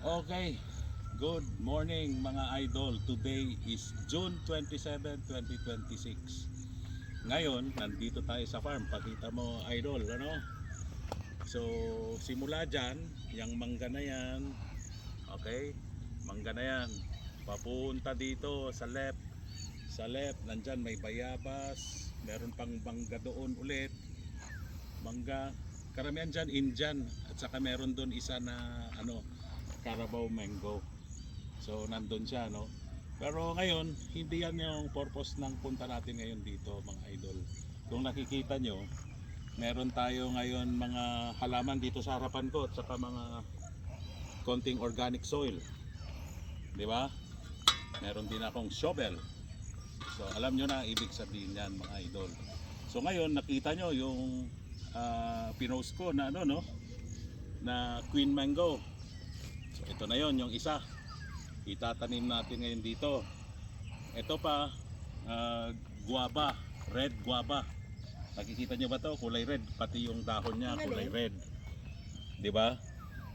Okay, good morning mga idol. Today is June 27, 2026. Ngayon, nandito tayo sa farm. Pakita mo idol, ano? So, simula dyan, yung mangga na yan, okay? Mangga na yan. Papunta dito sa left. Sa left, nandyan may bayabas. Meron pang mangga doon ulit. Mangga. Karamihan dyan, Indian. At saka meron doon isa na, Carabao mango. So nandun siya, no? Pero ngayon, hindi yan yung purpose ng punta natin ngayon dito, mga idol. Kung nakikita nyo, meron tayo ngayon mga halaman dito sa harapan ko at saka mga konting organic soil. Di ba? Meron din akong shovel. So alam nyo na ibig sabihin yan, mga idol. So ngayon, nakita nyo yung pinost ko na na queen mango. So ito na yon, yung isa. Itatanim natin ngayon dito. Ito pa, guava, red guava. Nakikita nyo ba to? Kulay red, pati yung dahon niya kulay red. 'Di ba?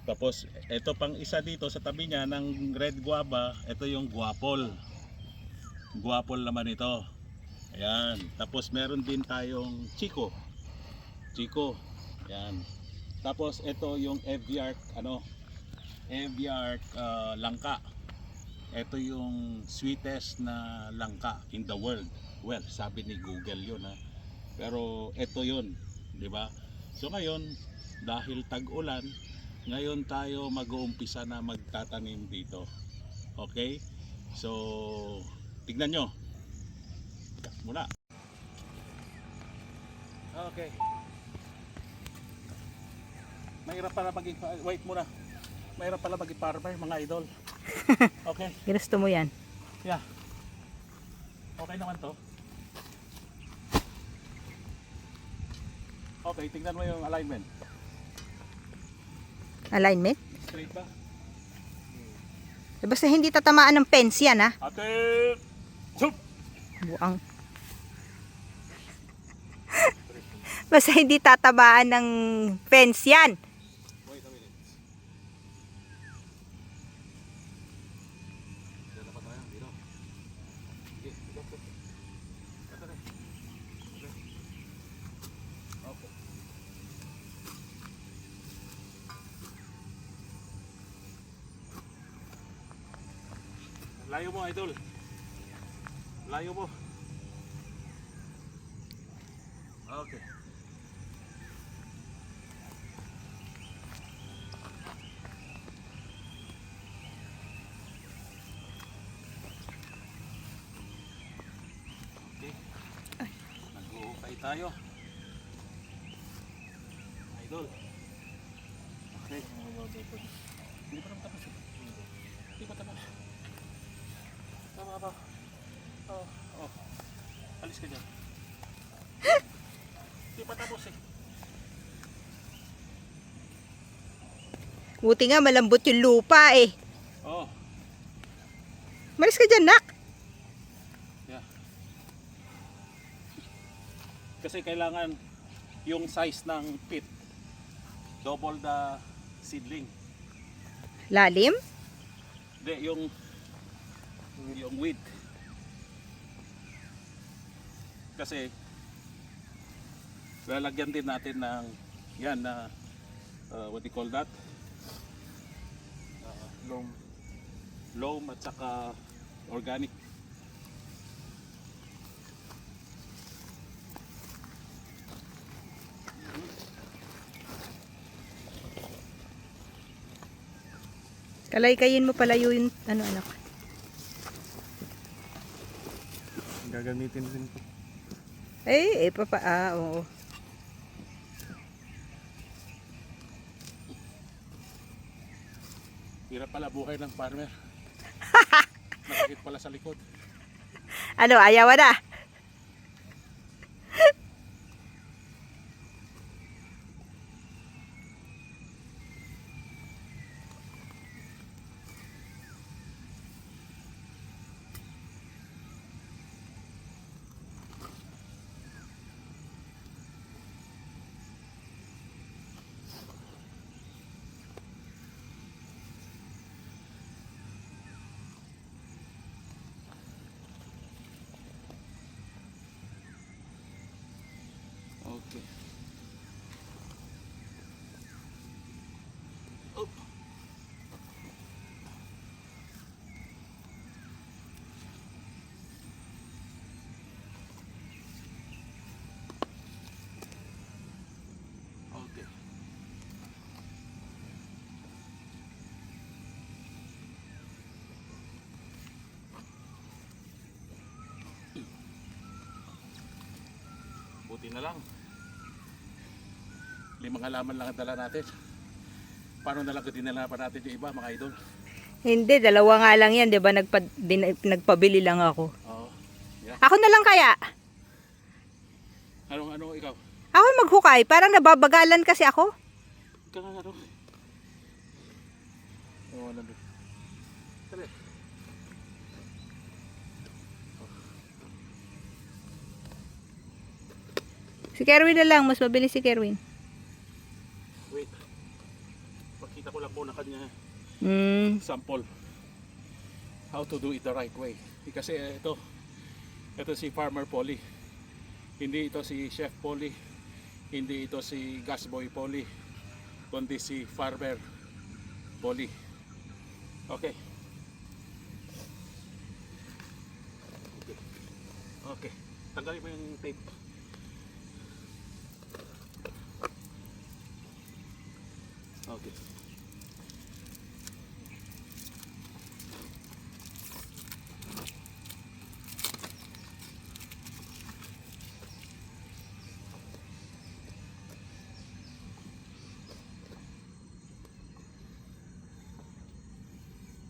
Tapos ito pang isa dito sa tabi niya ng red guava, ito yung guapol. Guapol naman ito. Ayan. Tapos meron din tayong chico. Chico. Ayan. Tapos ito yung Eviart Eviart langka. Ito yung sweetest na langka in the world. Well, sabi ni Google yun, ha. Pero ito yun, di ba? So ngayon, dahil tag-ulan, ngayon tayo mag-uumpisa na magtatanim dito. Okay? So, tignan nyo. Muna. Okay. Mahirap pala maging, wait muna. Mahirap pala maging farmer, mga idol. Okay. Ginusto mo yan? Yeah. Okay naman to. Okay, tingnan mo yung alignment. Alignment? Straight ba? Basta hindi tatamaan ng fence yan, ha? Ate! Sup! Buang. Basta hindi tatamaan ng fence yan. Wait a minute. Dito pa tayo, dito. Sige, dito. Ito na. Okay. Layo mo, idol. Layo mo. Okay. Okay. Nag-uukay tayo. Idol. Okay. Hindi pa naman tapos. Hindi pa tapos. Tama ba? Oh. Alis ka dyan. Hindi pa tapos eh. Buti nga malambot yung lupa eh. Oh. Malis ka dyan, nak. Yeah. Kasi kailangan yung size ng pit double the seedling. Lalim? Hindi, yung width. Kasi lalagyan din natin ng yan na what do you call that? Loam at saka organic. Kalay-kayin mo palayo yung anak. Gagamitin din po. Oo. Hirap pala buhay ng farmer. Nakakit pala sa likod. Ano, ayaw na? Kunti na lang. 5 halaman lang ang dala natin. Paano na lang kung dinala pa natin yung iba, mga idol? Hindi, dalawa nga lang yan, di ba? Nagpabili lang ako. Oo. Yeah. Ako na lang kaya. Ano ikaw? Ako maghukay, parang nababagalan kasi ako. Ikaw nga ano? Oo, nabi. Tali. Si Kerwin na lang, mas mabilis si Kerwin. Wait. Pakita ko lang muna kanya sample. How to do it the right way. Kasi ito si Farmer Polly. Hindi ito si Chef Polly. Hindi ito si Gasboy Polly. Kundi si Farmer Polly. Okay. Okay. Tanggalin mo yung tape. Okay.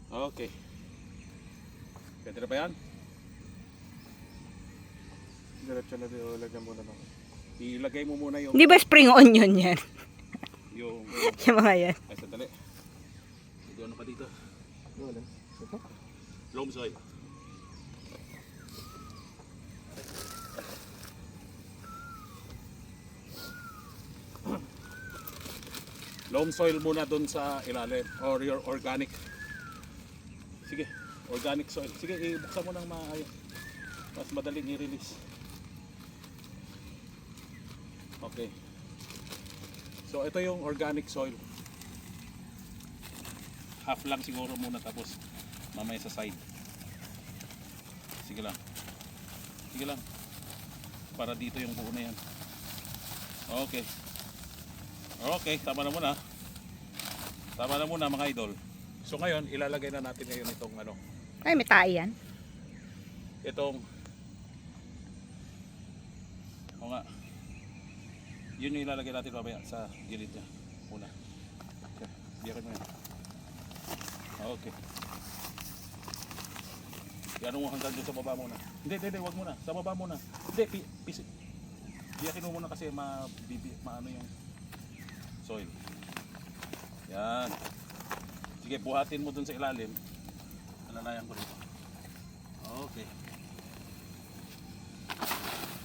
Okay. Pwede na ba yan? Diretso na din, lagyan muna ng... Ilagay mo muna yung... Hindi ba spring onion yan? Yung... Yung mga yan. Ay, sandali. Ito ano pa dito? Wala. Ito? Loam soil. Loam soil muna dun sa ilalim or your organic. Sige, organic soil. Sige, ibuksan mo ng maayos. Mas madaling i-release. Okay. So ito yung organic soil. Half lang siguro muna tapos mamaya sa side. Sige lang. Sige lang. Para dito yung buo na yan. Okay. Okay, tama na muna. Tama na muna mga idol. So ngayon, ilalagay na natin ngayon itong ano. Ay, may tae yan. Itong o nga. Yun yung ilalagay natin mamaya sa gilid niya. Una. Okay. Biyakin mo yan. Okay. Yan mo hanggang doon sa baba muna. Hindi, wag muna. Sa baba muna. Hindi, biyakin mo muna kasi maano yung soil. Yan. Sige, buhatin mo dun sa ilalim. Alalayan ko dito. Okay.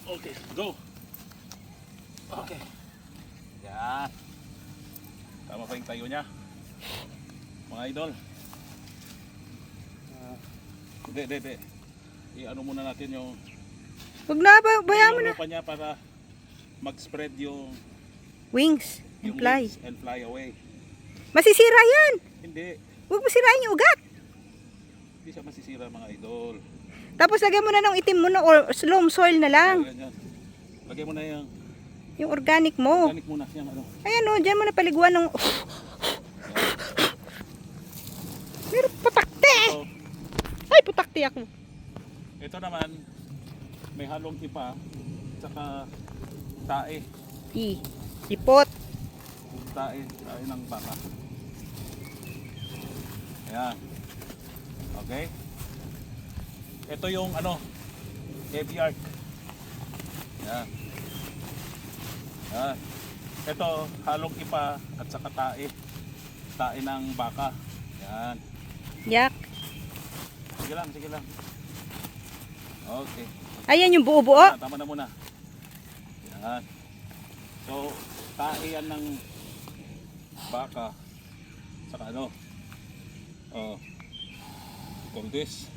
Okay, go. Okay. Yan. Tama pa yung tayo niya. Mga idol. Hindi. I-ano muna natin yung... Huwag na, bayaan mo na. pa niya para mag-spread yung Wings and fly. wings and fly away. Masisira yan. Hindi. Huwag mo sirain yung ugat. Hindi siya masisira mga idol. Tapos lagyan mo na ng itim mo na or loam soil na lang. Yan. Lagay mo na Yung organic mo. organic muna. Yan, ano. Ayan o, dyan mo na paliguan ng... Meron putakti. So, Ay, putakti ako. ito naman, may halong ipa, tsaka tae. Ipot. Tae ng baka. Ayan. Okay. Ito yung ano, heavy arc. Ayan. Ayan. Ito, halong ipa at saka tae. Tae ng baka. Ayan. Yak. Sige lang. Okay. Ayan yung buo-buo. Tama na muna. Ayan. So, tae yan ng baka. Saka ano? Oh. This.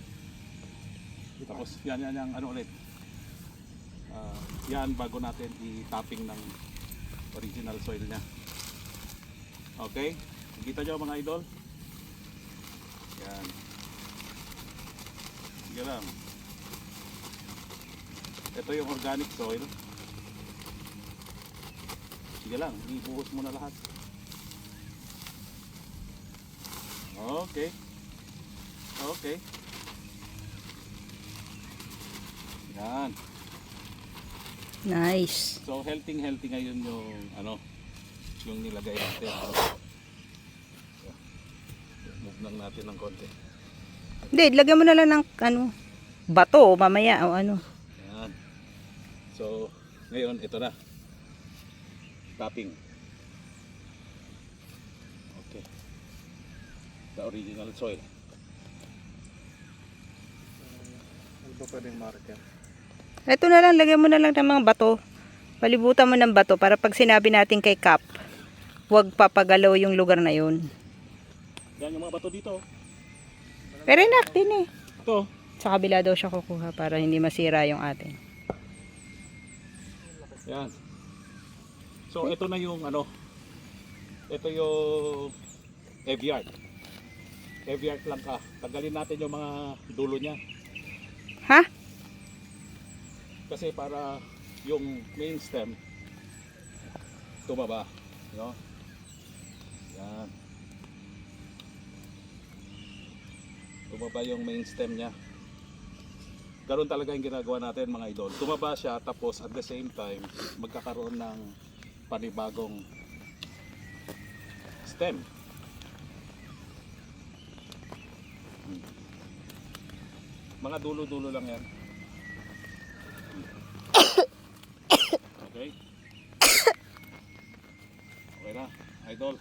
Tapos yan yung ano ulit. Yan bago natin i-topping ng original soil niya. Okay? Kita nyo mga idol? Yan. Sige lang. Ito yung organic soil. Sige lang, ibuhos mo na lahat. Okay. Okay. Yan. Nice. So healthy ngayon yung ano, yung nilagay natin. So, move lang natin ng konti. Hindi, lagyan mo na lang ng ano, bato o mamaya o ano. Yan. So ngayon ito na. Topping. Okay. The original soil. Ano ba pwedeng marker? Ito na lang, lagyan mo na lang ng mga bato. Palibutan mo ng bato para pag sinabi natin kay Cap, huwag papagalaw yung lugar na yun. Yan yung mga bato dito. Pero enough din eh. Ito. Sa kabila daw siya kukuha para hindi masira yung atin. Yan. So ito na yung ano. Ito yung heavy yard lang ka. Tanggalin natin yung mga dulo niya. Ha? Kasi para yung main stem tumaba, no? Yan. Tumaba yung main stem niya. Ganoon talaga yung ginagawa natin mga idol. Tumaba siya tapos at the same time magkakaroon ng panibagong stem. Mga dulo-dulo lang yan. Okay? Okay na, idol.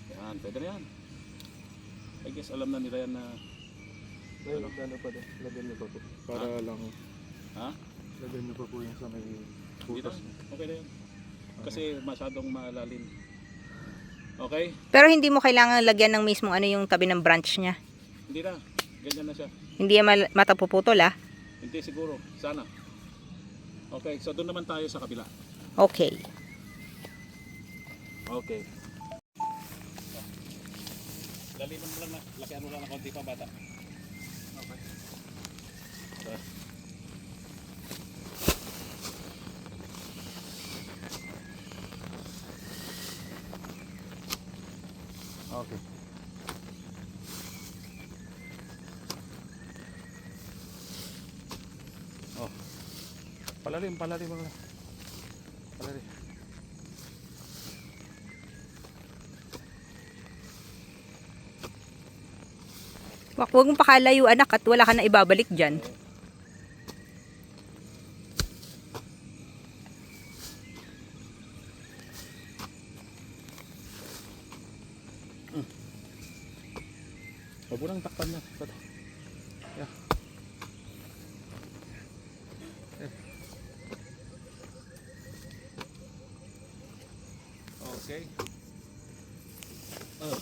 Yan, pwede na yan. I guess alam na nila yan na Ano pa din? Lagyan niyo pa po. Para lang. ha? Lagyan niyo pa po yung sa may Dito? butas. Okay na yan. Kasi masyadong malalim. Okay? Pero hindi mo kailangan lagyan ng mismong ano yung tabi ng branch niya. Hindi na. Ganyan na siya. Hindi yan matapuputol ah. Hindi siguro. Sana. Okay, so doon naman tayo sa kabila. Okay. Okay. Laliman mo lang na. Lakihan mo lang na konti pa bata. Okay. Okay. Oh. Palalim mo lang. Palalim. Huwag mong pakalayo anak at wala ka na ibabalik dyan. Huwag mo nang takpan na. Bato. Yeah. Okay. Oh.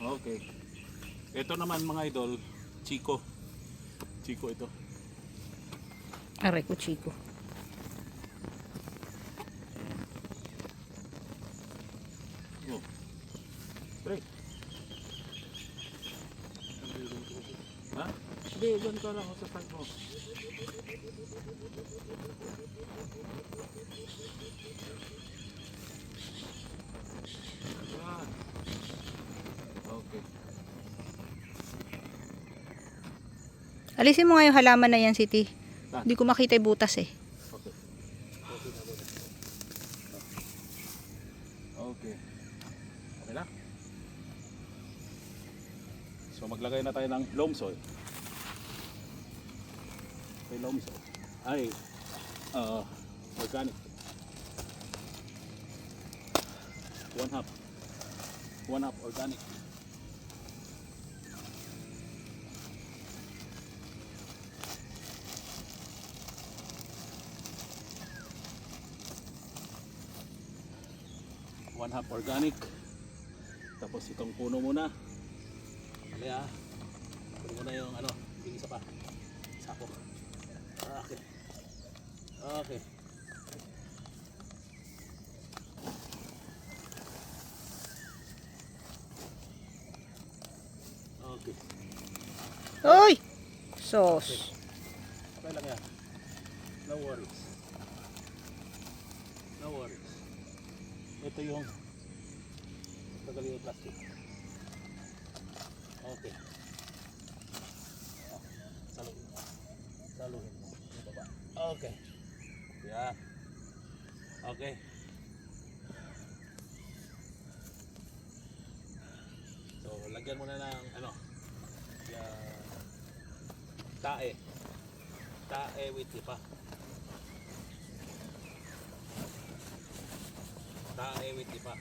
Okay. Ito naman mga idol, Chico. Chico ito. Aray ko, Chico. Oh. Straight. Ha? Hindi, dyan ka lang sa tag mo. Yan. Okay. Alisin mo nga yung halaman na yan, Siti. Saan? Hindi ko makita yung butas eh. Okay. Okay. Okay na? So maglagay na tayo ng loam soil. Okay, loam soil. Ay, organic. 1/2. 1/2 organic. One-half organic. Tapos itong puno muna. Mali ah. Puno muna yung ano, yung isa pa. Sako. Okay. Okay. Okay. Uy! Sos. Okay lang yan. No worries. No worries. Ito yung tagal yung plastic. Okay. Saluhin mo. Saluhin mo. Yung baba. Okay. Yan. Okay. So, lagyan mo na ng ano? Yan. Tae. Tae with tipa. Tae with tipa.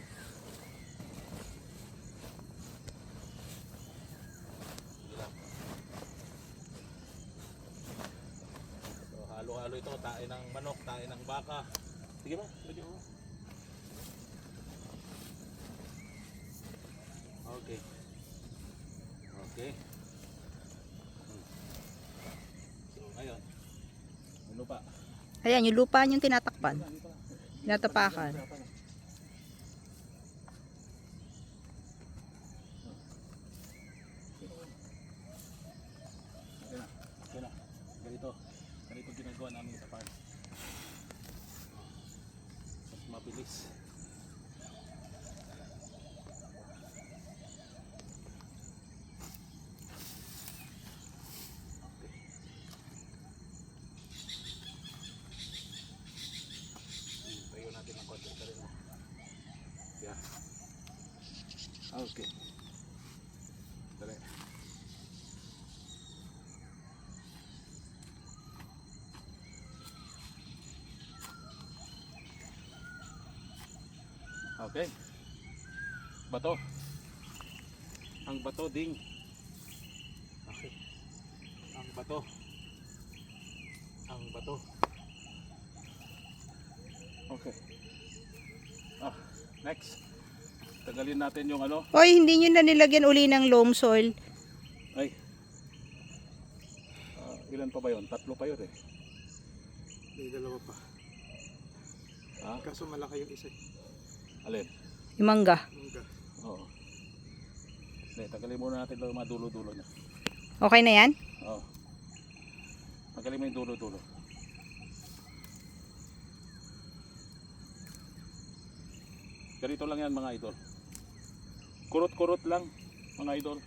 Sige lang. So, halo-halo ito. Tae ng manok, tae ng baka. Sige ba? Lagyan mo. Okay. Okay. So, ngayon. Ano pa? Ayan, yung lupa yung tinatakpan. Tinatapakan. Okay na. Okay na. Ganito. Ganito ginagawa namin sa farm. Mas mabilis. Tayo natin ang konti ka rin. Yeah. Okay. Dali. Okay. Bato. Ang bato ding. Okay. Ang bato. Ang bato. Okay. Next. Tagalin natin yung ano. Oy, hindi nyo na nilagyan uli ng loam soil. Ay. Ilan pa ba yun? 3 pa yun eh. May dalawa pa. Ha? Kaso malaki yung isa. Alin? Yung mangga. Mangga. Oo. Hindi, tagalin muna natin yung mga dulo-dulo niya. Okay na yan? Oo. Tagalin mo yung dulo-dulo. Ganito lang yan mga idol. Kurot-kurot lang mga idol.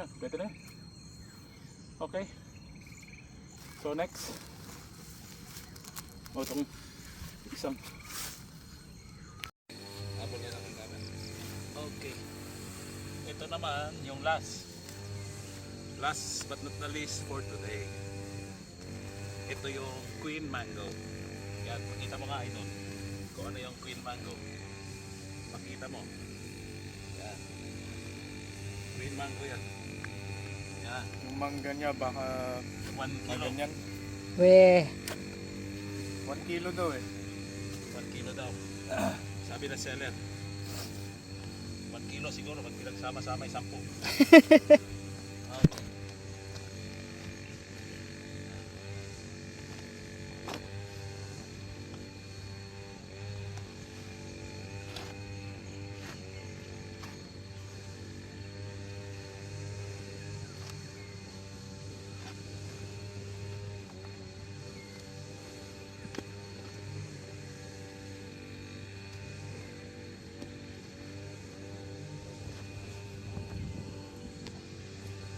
Yan, pwede na yan. Okay. So next. O itong isang. Abol na natin naman. Okay. Ito naman yung last. Last but not the least for today. Ito yung Queen Mango. Yan, pakita mo nga idol kung ano yung Queen Mango. Pakita mo. Yan. Queen Mango yan. Yan. Yung mangga niya baka 1 kilo. ganyan. Weh. 1 kilo daw eh. 1 kilo daw. Sabi na seller. 1 kilo siguro pag pinagsama-sama ay 10.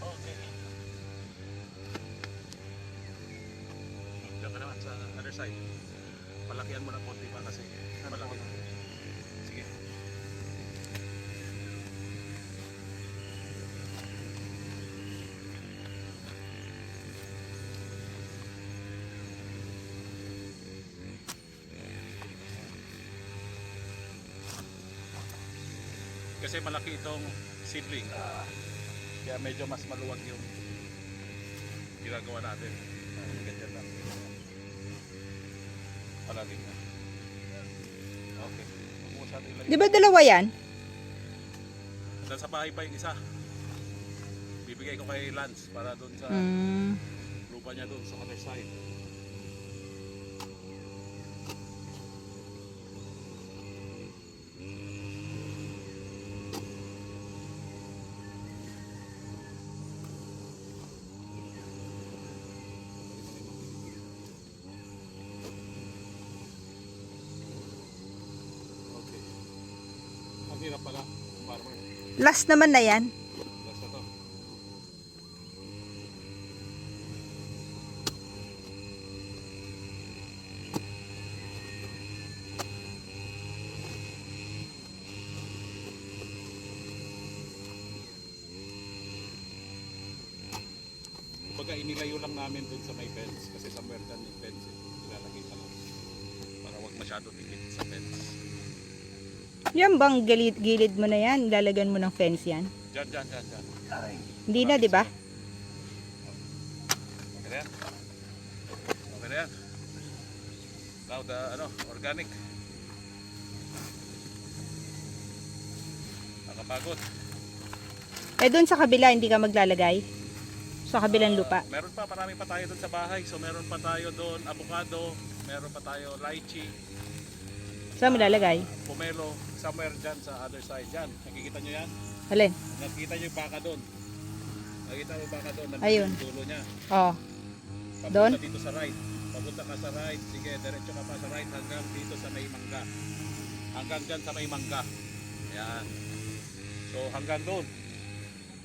Okay. Okay. Diyan ka naman sa other side. Palakihan mo ng konti pa kasi malaki. Sige. Kasi malaki itong seedling. Kaya medyo mas maluwag yung ginagawa natin. Ganyan lang. Palagi na. Okay. Di ba dalawa yan? Dahil sa bahay pa yung isa. Bibigay ko kay Lance para doon sa lupa niya doon sa other side. Mahirap pala, farmer. Last naman na yan. Basta to. Kumbaga inilayo lang namin dun sa may fence kasi somewhere dyan yung fence ilalagay pa lang para wag masyado dikit sa fence. Yan bang gilid mo na yan? Lalagyan mo ng fence yan? Dyan. Ay, Hindi na, di ba? Okay na yan. Okay na yan. Now the organic. Nakapagod. Eh doon sa kabila, hindi ka maglalagay? Sa kabilang lupa? Meron pa, marami pa tayo doon sa bahay. So meron pa tayo doon avocado, meron pa tayo lychee, Saan mo lalagay? pomelo, somewhere dyan sa other side. Dyan, nakikita nyo yan? Alin? Nakikita nyo yung baka doon. Nakikita mo yung baka doon, nandito Ayun. yung dulo niya. Oh. Papunta Doon? dito sa right. Papunta ka sa right. Sige, diretso ka pa sa right hanggang dito sa may mangga. Hanggang dyan sa may mangga. Ayan. So hanggang doon.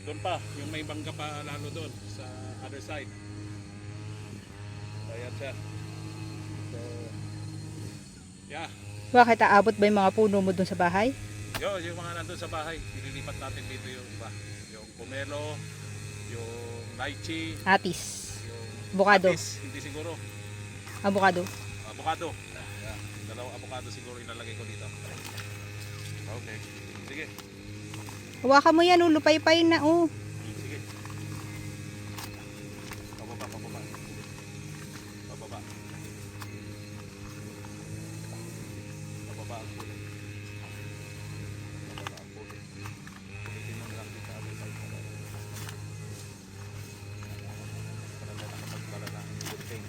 Doon pa, yung may mangga pa lalo doon sa other side. Ayan siya. So, yeah. Bakit aabot ba yung mga puno mo doon sa bahay? Yung mga nandun sa bahay, ililipat natin dito yung iba. Yung pomelo, yung lychee, Atis. yung Bukado. atis, hindi siguro. Avocado. Avocado. Yeah. Dalawang avocado siguro ilalagay ko dito. Okay. Sige. Hawakan mo yan, lupay-pay na, oh. Sige. Pababa. Pababa. Pababa ang kulay. Pababa ang kulay. Kulitin mo lang dito other side para nakapagpala ng good thing.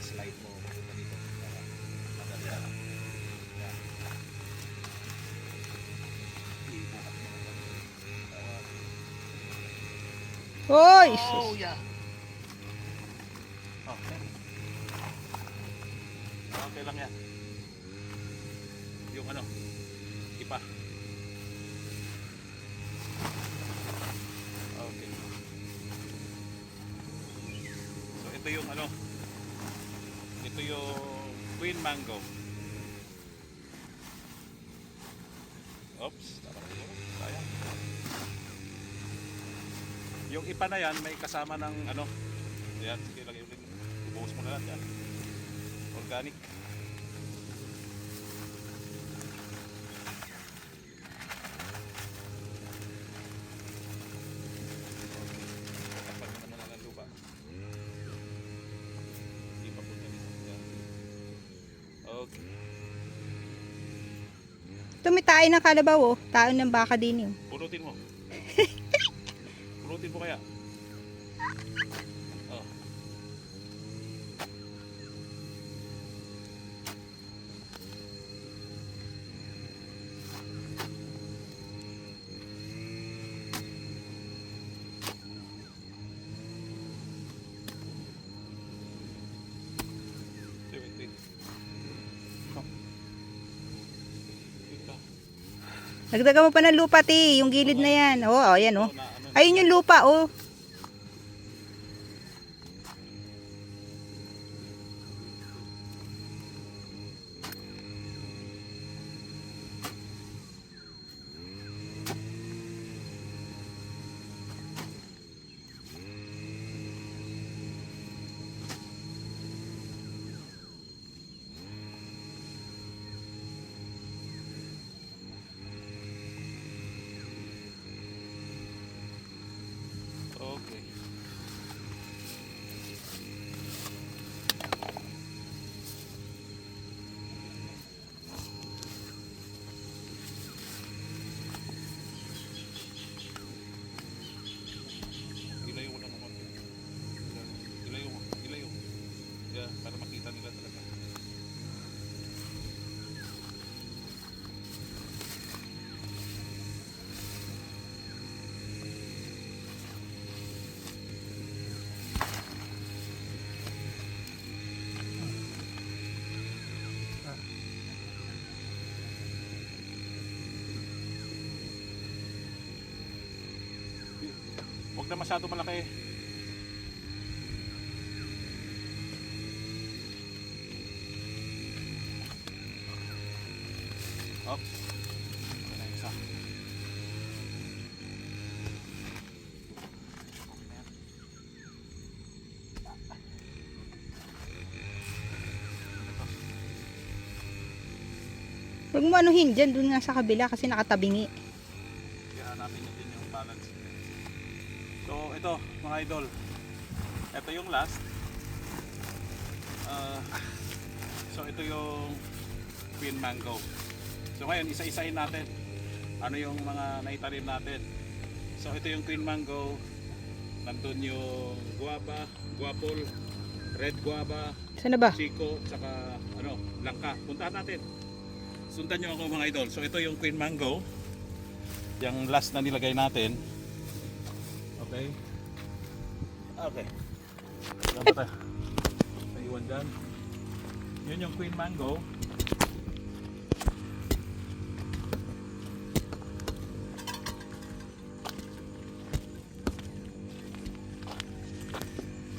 Slide mo papunta dito para maganda. Yeah. Ibuhat mo lang. Hoy! Oh, yeah. Okay. Okay lang yan. Yung ipa. Okay. So ito yung ito yung queen mango. Oops, tama na siguro. Sayang. Yung ipa na yan may kasama ng yan, sige lagay ulit. Ubuhos mo na lang yan. Organic. Kapag mo naman ng lupa. Hindi pa punta dito. Yan. Okay. Tumitain ng kalabaw, oh. Taon ng baka din yun. Pulutin mo. Pulutin mo kaya. Oh. Wait. Oh. Wait ka. Nagdaga mo pa ng lupa, ti. Yung gilid na yan. Oh, ayan, oh. Na, Ayun yung lupa, oh. Huwag na masyado malaki. Up. Ito na yung isa. Huwag mo anuhin dyan, dun nga sa kabila kasi nakatabingi. Kaya natin din yung balance. So ito mga idol, ito yung last. So ito yung Queen Mango. So ngayon isa-isahin natin ano yung mga naitanim natin. So ito yung Queen Mango, nandun yung guava, guapol, red guava, Saan na ba? chico, saka ano, langka. Puntahan natin. Sundan nyo ako mga idol. So ito yung Queen Mango, yung last na nilagay natin. Okay. Okay. Dapat naiwan dyan. Yun yung Queen Mango.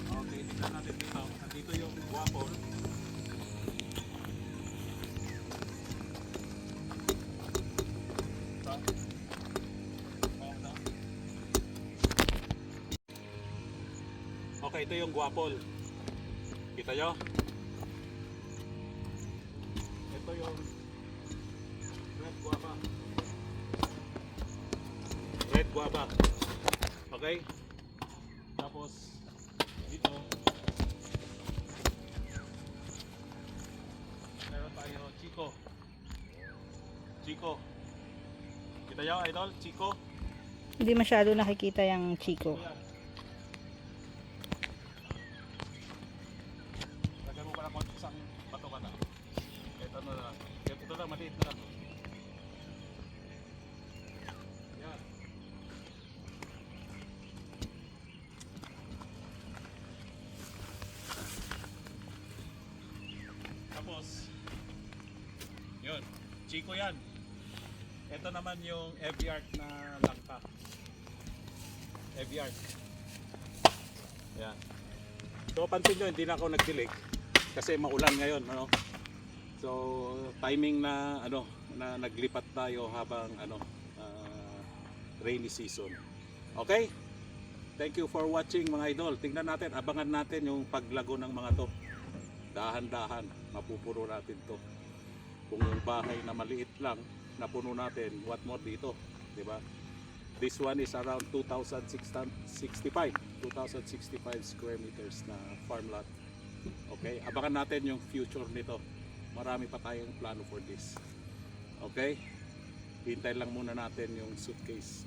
Okay, tignan natin dito. Dito yung guapol. Okay, ito yung guapol. Kita nyo? Ito yung red guava. Red guava. Okay? Tapos dito meron tayo chico. Chico. Kita nyo idol? Chico. Hindi masyado nakikita yung Chico. Yan. Lagyan mo pa lang konti isang bato ka na. Ito na lang. Ito lang, maliit na lang. Yan. Tapos, yun. Chico yan. Ito naman yung Eviart na langka. Eviart. Yan. So pansin nyo, hindi na ako nagdilig kasi maulan ngayon, ano. So timing na ano na naglipat tayo habang ano rainy season. Okay? Thank you for watching mga idol. Tingnan natin, abangan natin yung paglago ng mga to. Dahan-dahan, mapupuro natin to. Kung yung bahay na maliit lang, napuno natin, what more dito, di ba? This one is around 2,065 square meters na farm lot. Okay, abangan natin yung future nito. Marami pa tayong plano for this. Okay, hintay lang muna natin yung suitcase.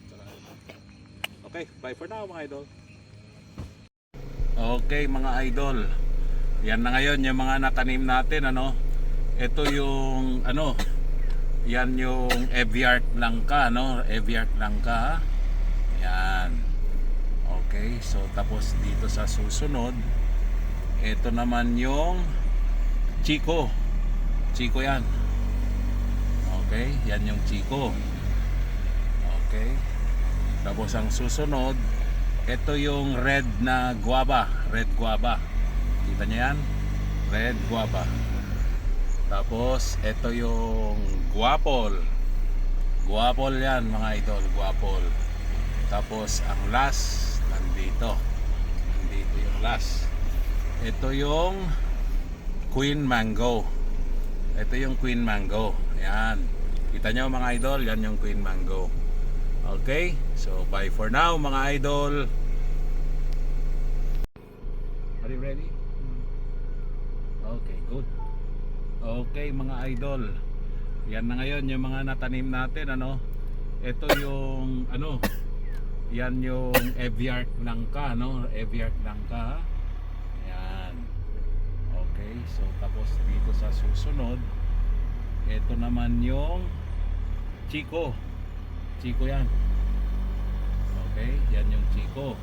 Okay, bye for now mga idol. Okay mga idol, yan na ngayon yung mga natanim natin, ano. Ito yung ano, yan yung Eviart langka, no? Eviart langka. Yan. Okay, so tapos dito sa susunod, ito naman yung Chico. Chico yan. Okay, yan yung Chico. Okay. Tapos ang susunod, ito yung red na guava, red guava. Kita niyo yan? Red guava. Tapos ito yung guapol. Guapol yan mga idol, guapol. Tapos ang last nandito. Nandito yung last. Ito yung Queen Mango. Ito yung Queen Mango. Yan. Kita nyo mga idol, yan yung Queen Mango. Okay? So bye for now mga idol. Are you ready? Okay, good. Okay mga idol, yan na ngayon yung mga natanim natin, ano. Ito yung ano, yan yung Eviart langka, no? Eviart langka. Yan. Okay, so tapos dito sa susunod, ito naman yung Chico. Chico yan. Okay, yan yung Chico.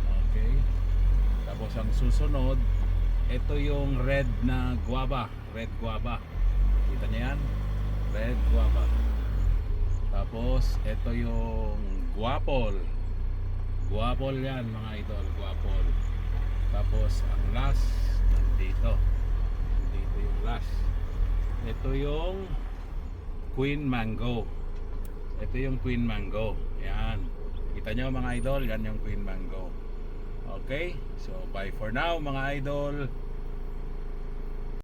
Okay. Tapos ang susunod, ito yung red na guava, red guava. Kita niyo yan? Red guava. Tapos ito yung guapol. Guapol yan mga idol, guapol. Tapos ang last nandito. Nandito yung last. Ito yung Queen Mango. Ito yung Queen Mango. Yan. Kita nyo mga idol, yan yung Queen Mango. Okay? So bye for now mga idol.